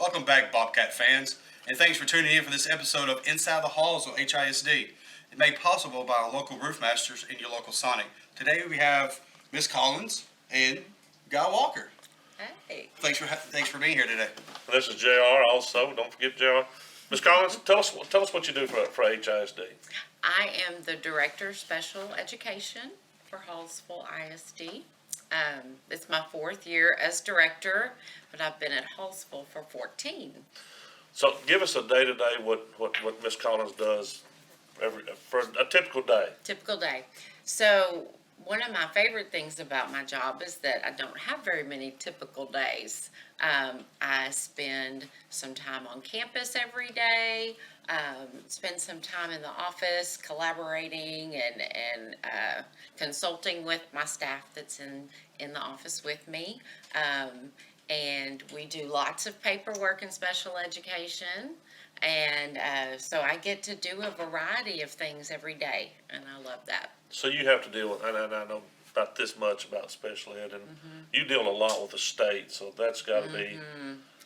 Welcome back, Bobcat fans, and thanks for tuning in for this episode of Inside the Halls of HISD. It's made possible by our local roofmasters and your local Sonic. Today we have Miss Collins and Guy Walker. Hey. Thanks for being here today. This is JR also. Don't forget JR. Miss Collins, tell us what you do for HISD. I am the Director of Special Education for Hallsville ISD. It's my 4th year as director, but I've been at Hallsville for 14. So give us a day-to-day what Miss Collins does for a typical day. Typical day. So one of my favorite things about my job is that I don't have very many typical days. I spend some time on campus every day, spend some time in the office collaborating and consulting with my staff that's in the office with me. And we do lots of paperwork in special education. And so I get to do a variety of things every day, and I love that. So you have to deal with, and I know about this much about special ed, and you deal a lot with the state, so that's got to be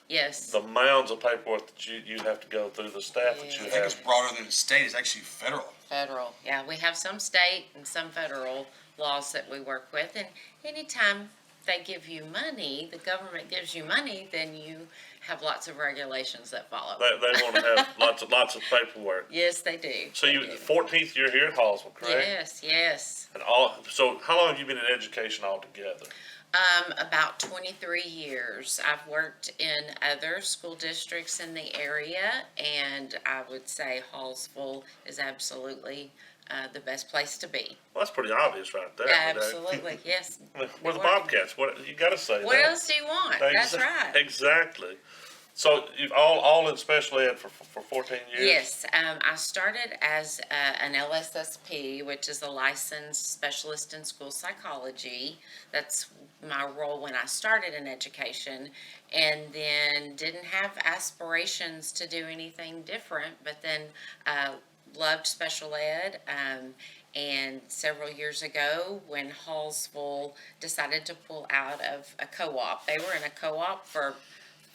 Yes. the mounds of paperwork that you have to go through, the staff that you I think it's have. broader than the state. It's actually federal. Federal. Yeah, we have some state and some federal laws that we work with, and anytime they give you money, the government gives you money, then you have lots of regulations that follow. They want to have lots of paperwork. Yes, they do. So They you, do. the 14th year here at Hallsville, correct? Yes. And so how long have you been in education altogether? About 23 years. I've worked in other school districts in the area, and I would say Hallsville is absolutely the best place to be. Well, that's pretty obvious right there. Absolutely, yes. With the Bobcats, you got to say What that. else do you want? That's right. Exactly. So you've all in special ed for 14 years? Yes, I started as an LSSP, which is a licensed specialist in school psychology. That's my role when I started in education, and then didn't have aspirations to do anything different, but then loved special ed. And several years ago, when Hallsville decided to pull out of a co-op, they were in a co-op for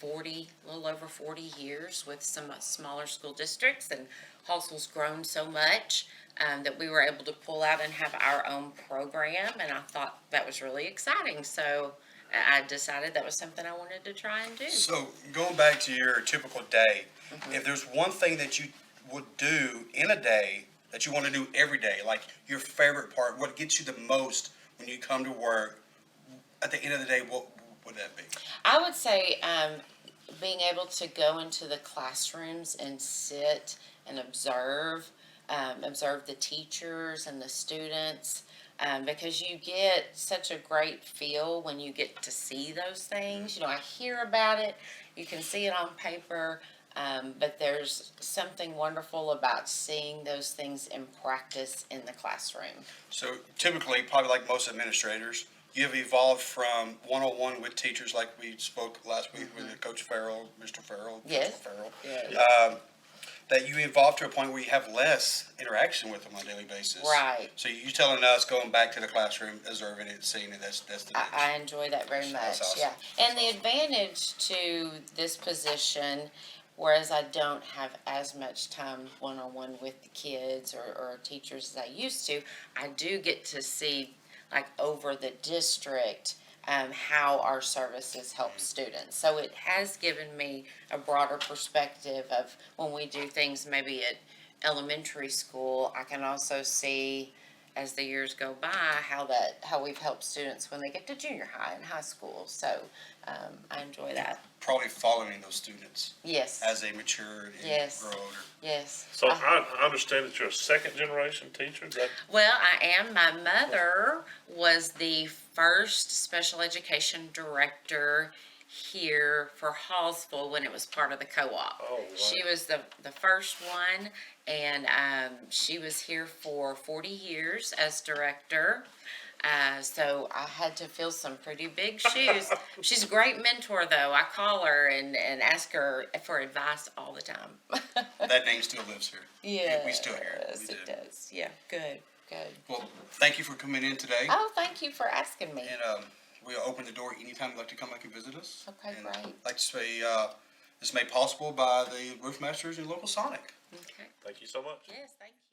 a little over 40 years with some smaller school districts, and Hallsville's grown so much that we were able to pull out and have our own program, and I thought that was really exciting. So I decided that was something I wanted to try and do. So going back to your typical day, if there's one thing that you would do in a day that you want to do every day, like your favorite part, what gets you the most when you come to work, at the end of the day, what would that be? I would say being able to go into the classrooms and sit and observe the teachers and the students, because you get such a great feel when you get to see those things. I hear about it, you can see it on paper, but there's something wonderful about seeing those things in practice in the classroom. So typically, probably like most administrators, you have evolved from one-on-one with teachers like we spoke last week with Coach Farrell, Mr. Farrell, Yes. Principal Farrell. Yes. That you evolved to a point where you have less interaction with them on a daily basis. Right. So you telling us going back to the classroom, observing it, seeing it, that's the difference. I enjoy that very much. That's awesome. Yeah. And the advantage to this position, whereas I don't have as much time one-on-one with the kids or teachers as I used to, I do get to see, like, over the district, how our services help students. So it has given me a broader perspective of when we do things maybe at elementary school. I can also see, as the years go by, how we've helped students when they get to junior high and high school. So I enjoy that. Probably following those students Yes. as they mature and Yes. grow older. Yes. So I understand that you're a second generation teacher. Is that Well, I am. My mother was the first special education director here for Hallsville when it was part of the co-op. Oh, wow. She was the first one, and she was here for 40 years as director. So I had to fill some pretty big shoes. She's a great mentor, though. I call her and ask her for advice all the time. That name still lives here. Yes, We still hear it. We it do. does. Yeah, good. Well, thank you for coming in today. Oh, thank you for asking me. And we'll open the door anytime you'd like to come back and visit us. Okay, And great. I'd like to say It's made possible by the Roof Masters and local Sonic. Okay. Thank you so much. Yes, thank you.